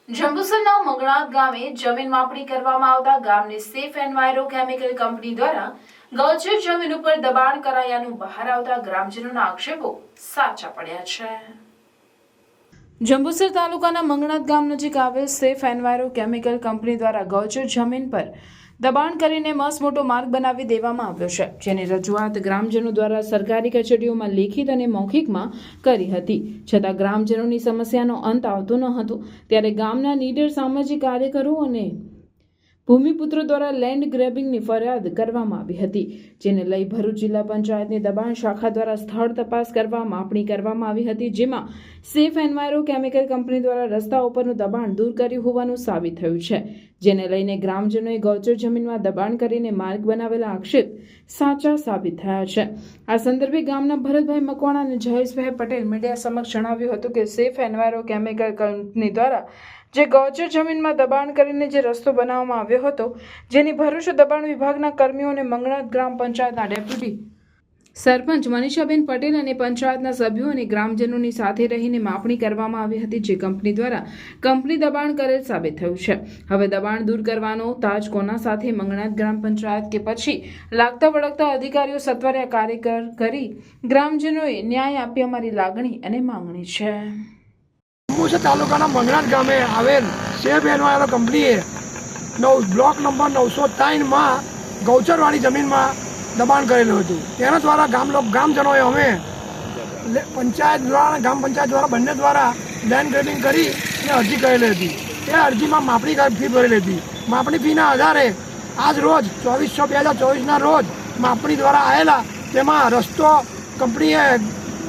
જંબુસરના મંગળાત ગામે જમીન માપણી કરવામાં આવતા ગામની સેફ એન્વાયરો કેમિકલ કંપની દ્વારા ગૌચર જમીન ઉપર દબાણ કરાયાનું બહાર આવતા ગ્રામજનોના આક્ષેપો સાચા પડ્યા છે। જંબુસર તાલુકાના મંગળાત ગામ નજીક આવેલ સેફ એન્વાયરો કેમિકલ કંપની દ્વારા ગૌચર જમીન પર દબાણ કરીને મસમોટો માર્ગ બનાવી દેવામાં આવ્યો છે, જેની રજૂઆત ગ્રામજનો દ્વારા સરકારી કચેરીઓમાં લેખિત અને મૌખિકમાં કરી હતી, છતાં ગ્રામજનોની સમસ્યાનો અંત આવતો ન હતો। ત્યારે ગામના નીડર સામાજિક કાર્યકરો અને ભૂમિપુત્રો દ્વારા લેન્ડ ગ્રેબિંગની ફરિયાદ કરવામાં આવી હતી, જેને લઈ ભરૂચ જિલ્લા પંચાયતની દબાણ શાખા દ્વારા સ્થળ તપાસ કરવા માપણી કરવામાં આવી હતી, જેમાં સેફ એન્વાયરો કેમિકલ કંપની દ્વારા રસ્તા ઉપરનું દબાણ દૂર કર્યું હોવાનું સાબિત થયું છે, જેને લઈને ગ્રામજનોએ ગૌચર જમીનમાં દબાણ કરીને માર્ગ બનાવેલા આક્ષેપ સાચા સાબિત થયા છે। આ સંદર્ભે ગામના ભરતભાઈ મકવાણા અને જયેશભાઈ પટેલ મીડિયા સમક્ષ જણાવ્યું હતું કે સેફ એન્વાયરો કેમિકલ કંપની દ્વારા જે ગૌચર જમીનમાં દબાણ કરીને જે રસ્તો બનાવવામાં આવ્યો હતો, જેની ભરૂચ દબાણ વિભાગના કર્મીઓ અને મંગળાત ગ્રામ પંચાયતના ડેપ્યુટી સરપંચ મનીષાબેન પટેલ અને પંચાયતના સભ્યો અને ગ્રામજનોની સાથે રહીને માપણી કરવામાં આવી હતી, જે કંપની દ્વારા કંપની દબાણ કરેલ સાબિત થયું છે। હવે દબાણ દૂર કરવાનો તાજ કોના સાથે મંગળાત ગ્રામ પંચાયત કે પછી લાગતા વળગતા અધિકારીઓ સત્વરે કાર્ય કરી ગ્રામજનોએ ન્યાય આપી અમારી લાગણી અને માંગણી છે। જંબુસર તાલુકાના મંગળાત ગામે આવેલ સેફ એન્વાયરો કંપનીએ બ્લોક નંબર 903માં ગૌચરવાળી જમીનમાં દબાણ કરેલું હતું। તેના દ્વારા ગામજનોએ અમે પંચાયત દ્વારા ગ્રામ પંચાયત દ્વારા બંને દ્વારા લેન્ડ ગ્રેબિંગ કરી અને અરજી કરેલી હતી। તે અરજીમાં માપણી ફી ભરેલી હતી। માપણી ફીના આધારે આજ રોજ 24/6/2024ના રોજ માપણી દ્વારા આવેલા તેમાં રસ્તો કંપનીએ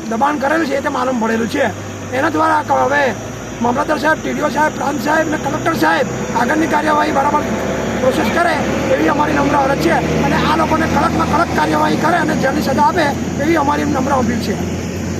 દબાણ કરેલું છે તે માલુમ પડેલું છે। એના દ્વારા હવે મામલતદાર સાહેબ, ટીડીઓ સાહેબ, પ્રાંત સાહેબ અને કલેક્ટર સાહેબ આગળની કાર્યવાહી બરાબર પ્રોસેસ કરે એવી અમારી નમ્ર અરજ છે અને આ લોકોને કડકમાં કડક કાર્યવાહી કરે અને જેની સજા આપે એવી અમારી નમ્ર અપીલ છે।